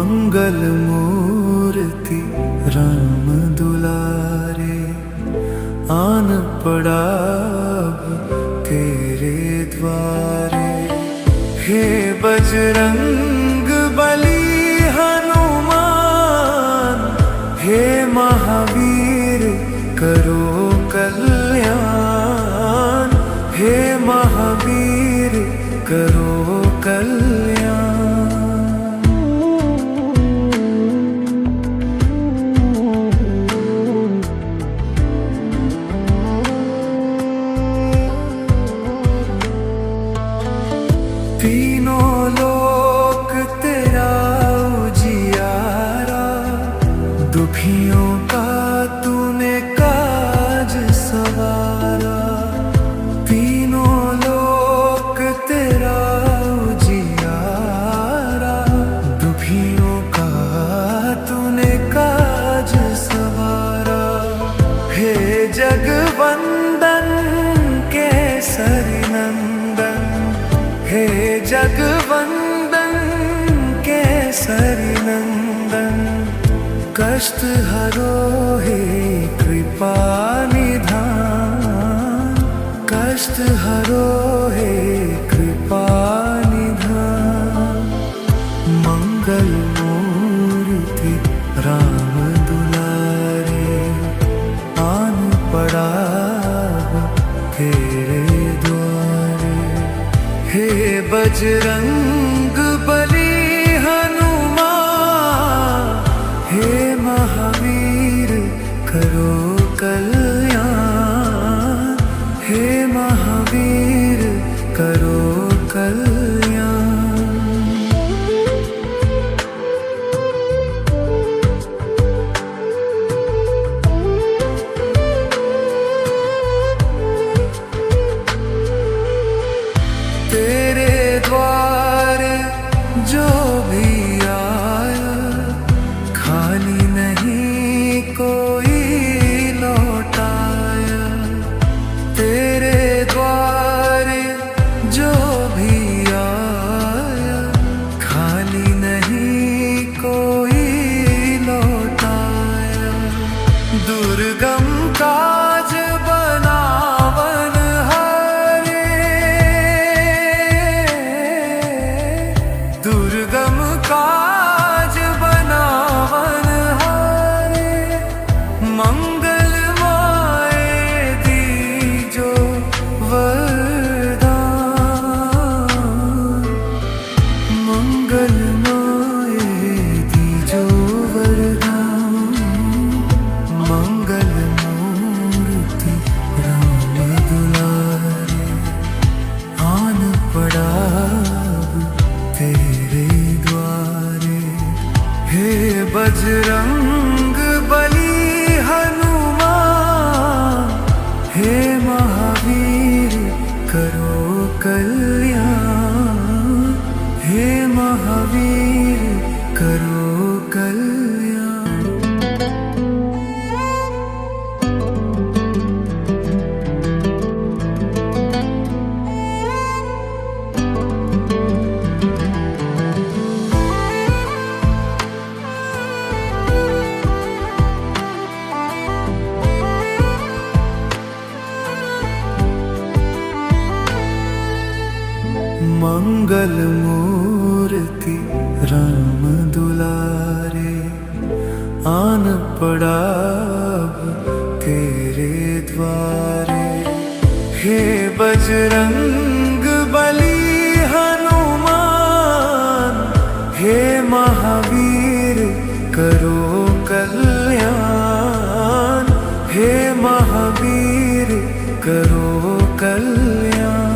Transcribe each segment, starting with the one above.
मंगल मूर्ति राम दुलारे, आन पड़ा अब तेरे द्वारे। हे बजरंग बली हनुमान, हे महावीर करो कल्याण, हे महावीर करो कल्याण। तीनों लोक तेरा उजियारा, दुखियों का तूने काज सवारा। तीनों लोक तेरा उजियारा, दुखियों का तूने काज सवारा। हे जगवंदन केसरी नंदन, हे जगवंदन केसरी नंदन। कष्ट हरो हे कृपा निधान, कष्ट हरो हे कृपा निधान। मंगल मूर्ति राम दुलारे, आन पड़ा तेरे द्वारे। हे बजरंग बली हनुमान, हे महावीर करो कल्याण, हे महावीर करो कल्याण। तेरे द्वारे जो भी आया, खाली नहीं कोई लौटाया। तेरे द्वारे जो भी आया, खाली नहीं कोई लौटाया। दुर्गम काज बनावन हारे, दुर्गम काज बनावन हारे। मंगलमय दीजो वरदान, मंगलमय दीजो वरदान। मंगल मूर्ति राम दुलारे, आन पड़ा तेरे द्वारे। हे बजरंग बली हनुमान, हे महावीर करो कल्याण, हे महावीर करो कल्याण। मंगल मूर्ति राम दुलारे, आन पड़ा अब तेरे द्वारे। हे बजरंग बली हनुमान, हे महावीर करो कल्याण, हे महावीर करो कल्याण।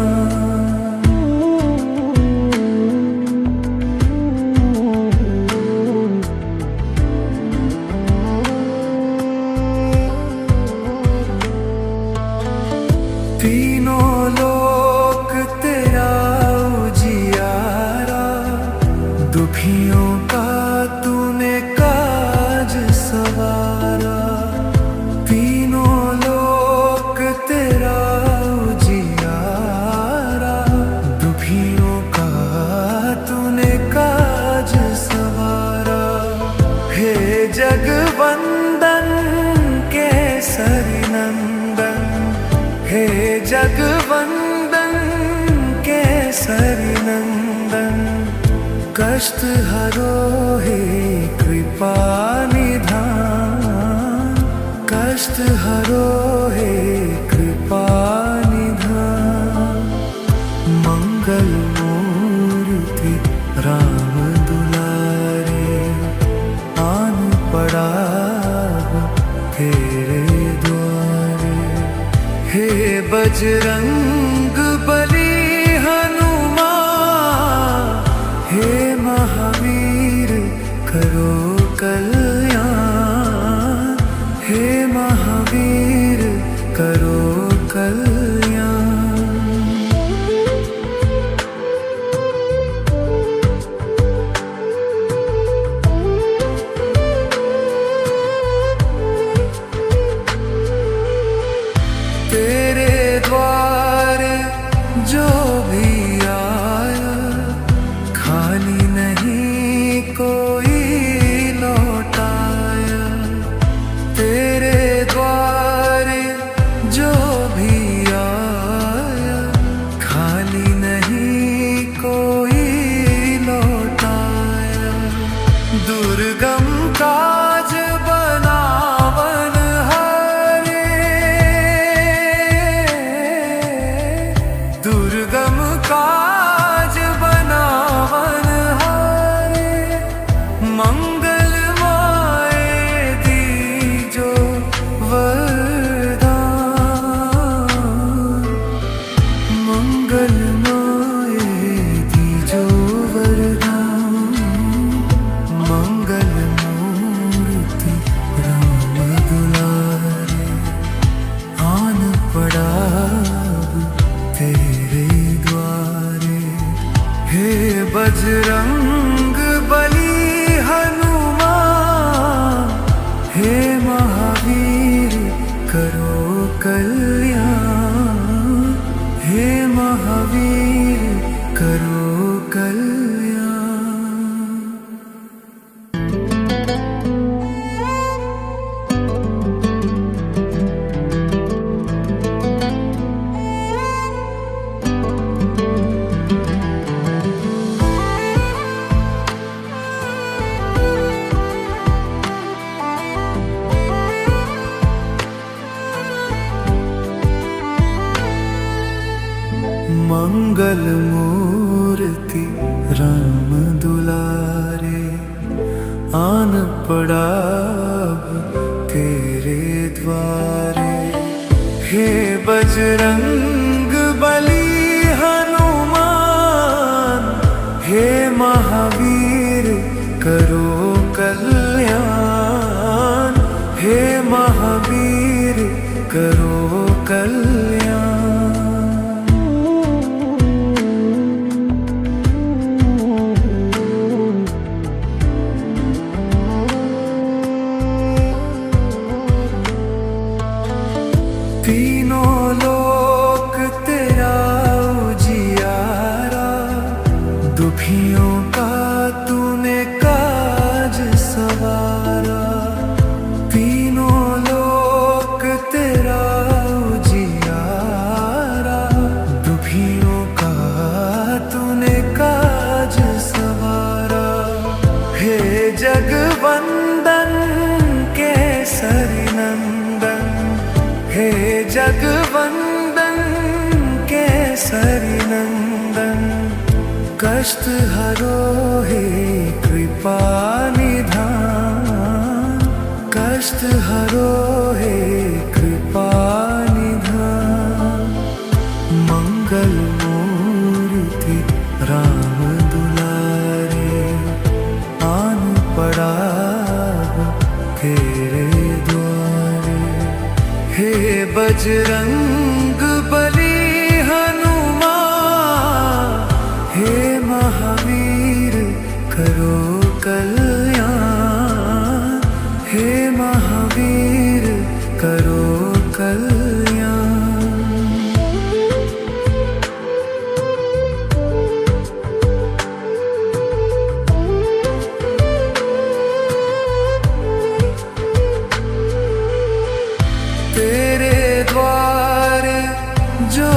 तीनों लोक तेरा उजियारा, दुखियों का तूने काज सवारा। तीनों लोक तेरा उजियारा, दुखियों का तूने काज सवारा। जगवंदन केसरी नंदन, कष्ट हरो हे कृपा निधान, कष्ट हरो हे कृपा निधान। मंगल मूर्ति राम दुलारे, आन पड़ा तेरे द्वारे। हे बजरंग बली हनुमान, हे महावीर करो कल्याण, हे महावीर करो कल्याण। तेरे द्वारे जो भी आया, खाली नहीं कोई लौटाया। तेरे द्वारे जो भी आया, खाली नहीं कोई लौटाया। दुर्गम काज बनावन हारे, दुर्गम काज बनावन हारे। मंगल माए दीजो वरदान, मंगल माए दीजो वरदान। मंगल मूर्ति राम दुलारे, आन पड़ा तेरे द्वारे। हे बजरंग बली हनुमान, हे महावीर करो कल्याण, हे महावीर करो कल्याण। मंगल मूर्ति राम दुलारे, आन पड़ा तेरे द्वारे। हे बजरंग बली हनुमान, हे महावीर करो कल्याण, हे महावीर करो कल्याण। तीनों लोक तेरा उजियारा, दुखियों का तूने काज सवारा। तीनों लोक तेरा उजियारा, दुखियों का तूने काज सवारा। हे जगवंदन केसरी नंदन, हे जगवंदन केसरी नंदन, कष्ट हरो हे कृपा निधान, कष्ट हरो हे कृपा निधान। मंगल मूर्ति राम दुलारे, आन पड़ा तेरे द्वारे। हे बजरंग बली हनुमान, हे महावीर करो कल्याण, हे महावीर करो कल्याण। तेरे द्वारे जो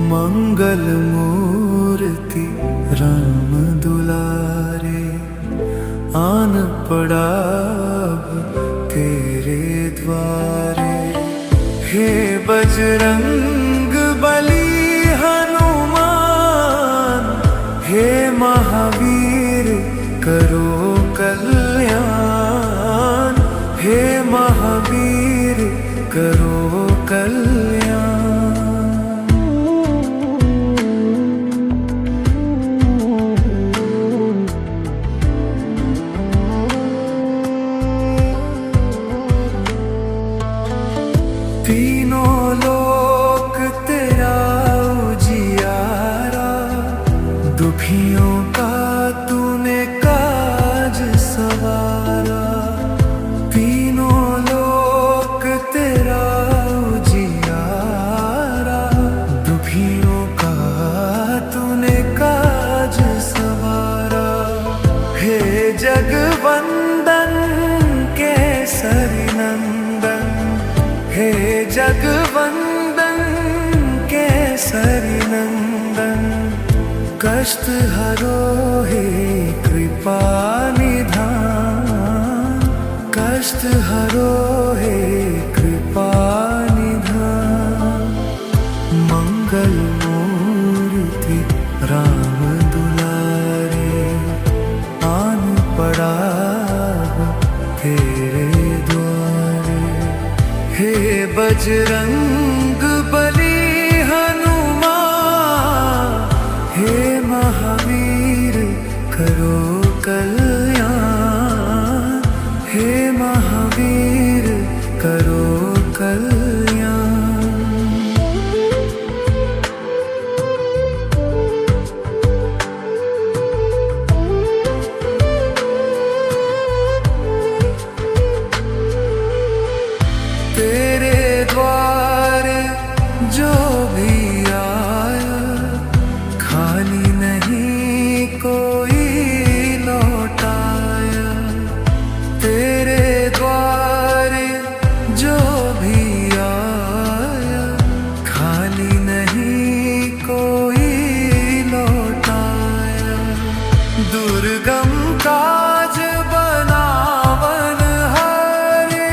मंगल मूर्ति राम दुलारे, आन पड़ा अब तेरे द्वारे। हे बजरंग बली हनुमान, हे महावीर करो कल्याण, हे महावीर करो कल्याण। तीनों लोक तेरा उजियारा, दुखियों का तूने काज सवारा। तीनों लोक तेरा उजियारा, दुखियों का तूने काज सवारा। हे जगवंदन केसरी नंदन, हे जगवंदन केसरी नंदन। कष्ट हरो हे कृपा निधान, कष्ट हरो हे कृपा निधान। मंगल मूर्ति राम दुलारे, आन पड़ा तेरे द्वारे। हे बजरंग बली हनुमान, हे महावीर करो कल्याण, हे महावीर करो कल्याण। तेरे द्वारे जो भी आया, खाली नहीं कोई लौटाया। तेरे द्वारे जो भी आया, खाली नहीं कोई लौटाया। दुर्गम काज बनावन हारे,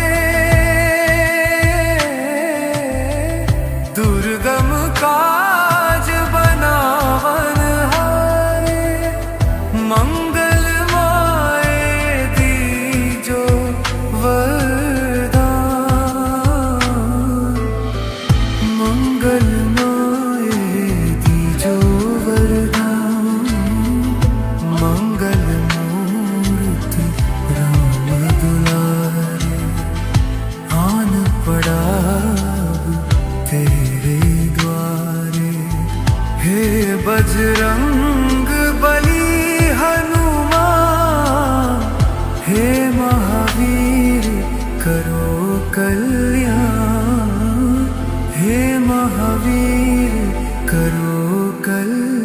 दुर्गम काज बनावन हारे। मंगल माए दीजो वरदान, मंगल माए दीजो वरदान। मंगल मूर्ति राम दुलारे, आन पड़ा अब तेरे द्वारे। हे बजरंग बली हनुमान, हे महावीर करो कल्याण, हे महावीर करो कल्याण।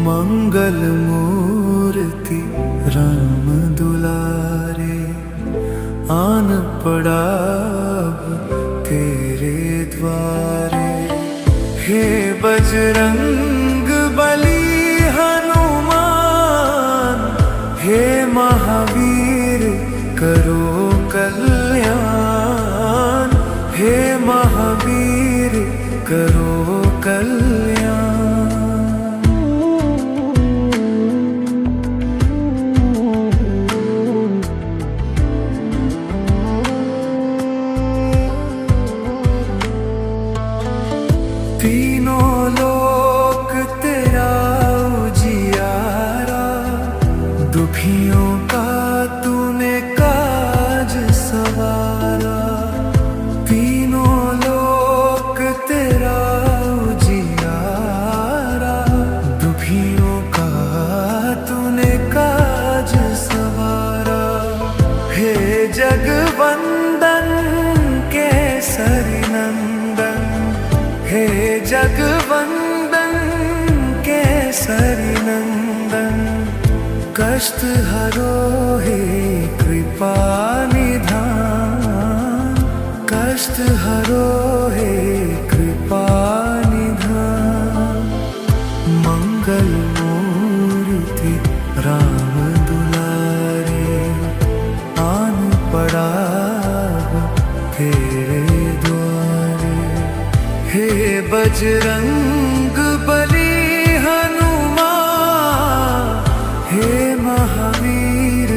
मंगल मूर्ति राम दुलारे, आन पड़ा अब तेरे द्वारे। हे बजरंग बली हनुमान, हे महावीर करो कल्याण, हे महावीर करो कल्याण। तीनों लोक कष्ट हरो हे कृपा निधान, कष्ट हरो हे कृपा निधान। मंगल मूर्ति राम दुलारे, आन पड़ा तेरे द्वारे। हे बजरंग बली हनुमान, हे महावीर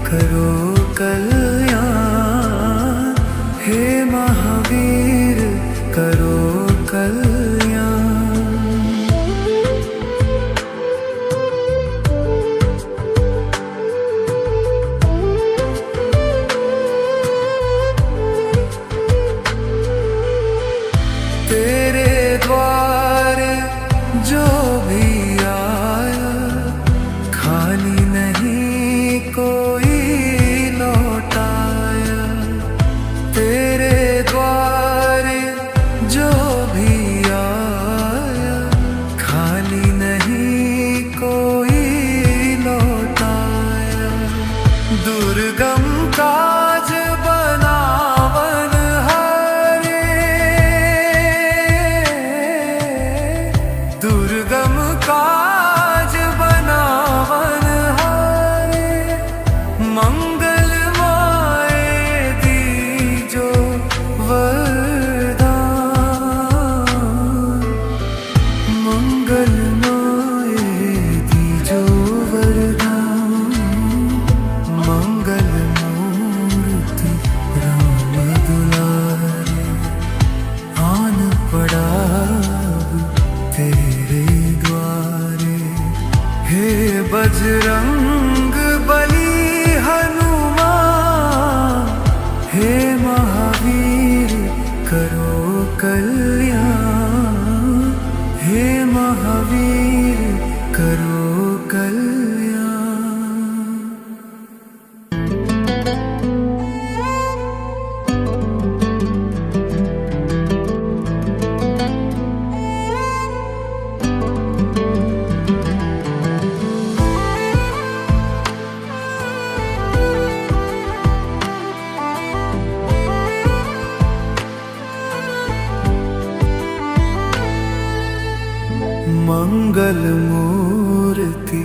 करो कल्याण, हे महावीर करो कल्याण। तेरे द्वारे जो भी आया, खाली नहीं कोई लौटाया। तेरे द्वारे जो भी आया, खाली नहीं कोई लौटाया। दुर्गम काज बनावन हारे, दुर्गम काज बनावन हारे। मंगल माए दीजो वरदान, मंगल माए दीजो वरदान। मंगल मूर्ति राम दुलारे, आन पड़ा तेरे द्वारे। हे बजरंग बली हनुमान, हे महावीर करो कल्याण, हे महावीर करो कल्याण। मंगल मूर्ति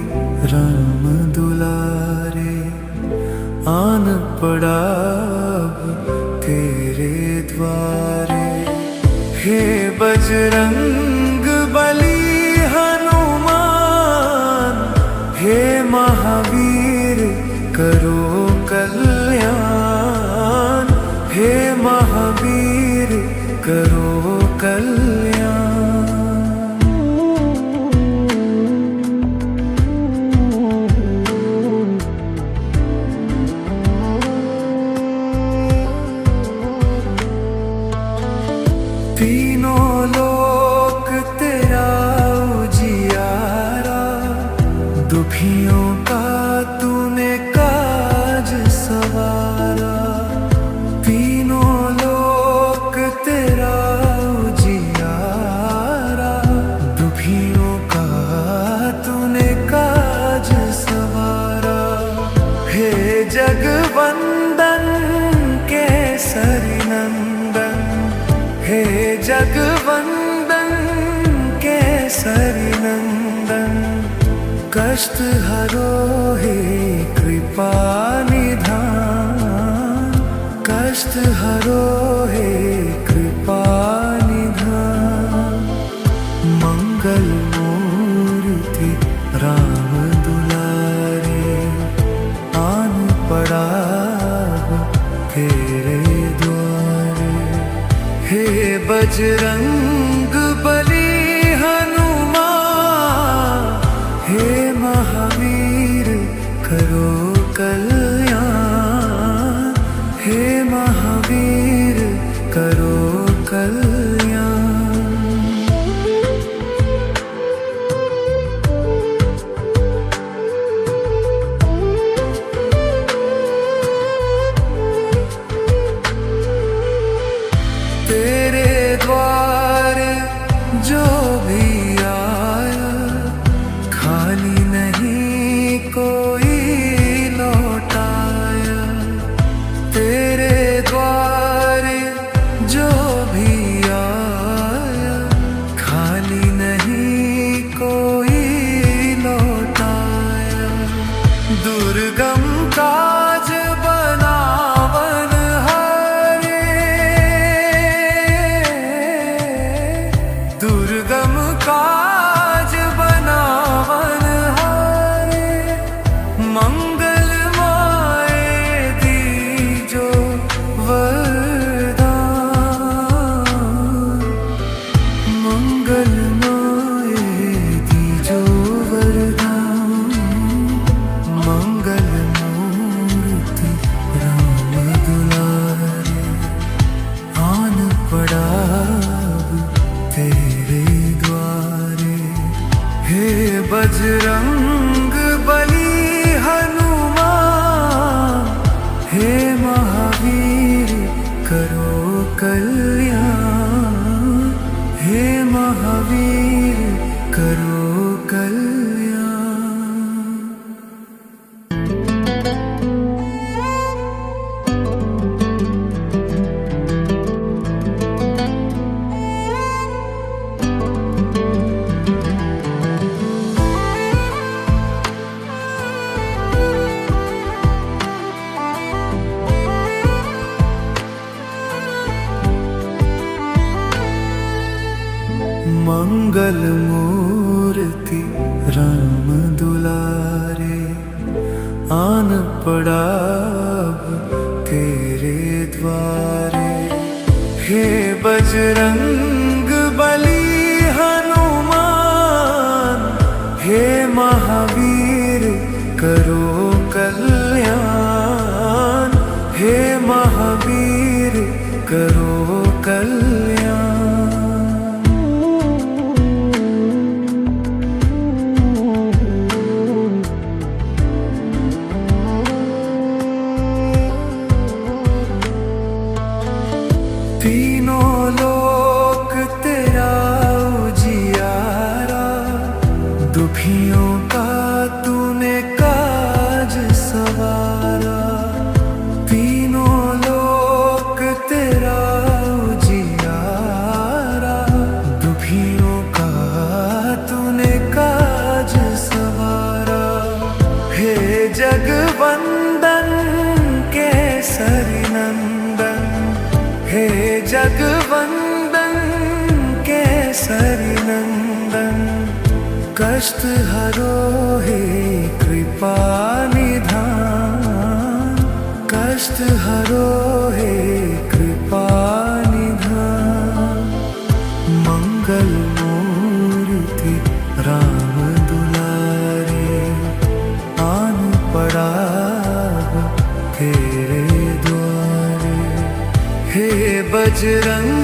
राम दुलारे, आन पड़ा तेरे द्वारे। हे बजरंग बली हनुमान, हे महावीर करो कल्याण, हे महावीर करो कल्याण। तीनों लोक तेरा उजियारा, दुखियों का तूने काज सवारा। तीनों लोक तेरा उजियारा, दुखियों का तूने काज सवारा। हे जगवंदन केसरी नंदन, हे जगवंदन केसरी नंदन। कष्ट हरो हे कृपा निधान, कष्ट हरो हे कृपा निधान। मंगल मूर्ति राम दुलारे, आन पड़ा तेरे द्वारे। हे बजरंग बली हनुमान, हे महावीर करो कल्याण, हे महावीर करो कल्याण। तेरे द्वारे जो भी आया, खाली नहीं कोई बजरंग बली हनुमान, हे महावीर करो कल्याण, हे महावीर करो कल्याण। मंगल मूर्ति राम दुलारे, आन पड़ा अब तेरे द्वारे। हे बजरंग बली हनुमान, हे महावीर करो कल्याण, हे महावीर करो कल्याण। तीनों लोक तेरा उजियारा, दुखियों का तूने काज सवारा। तीनों लोक तेरा उजियारा, दुखियों का तूने काज सवारा। हे जगवंदन केसरी नंदन, हे जगवंदन केसरी नंदन, कष्ट हरो हे कृपा निधान, कष्ट हरो हे कृपा निधान। मंगल मूर्ति राम दुलारे, आन पड़ा तेरे द्वारे। हे बजरंग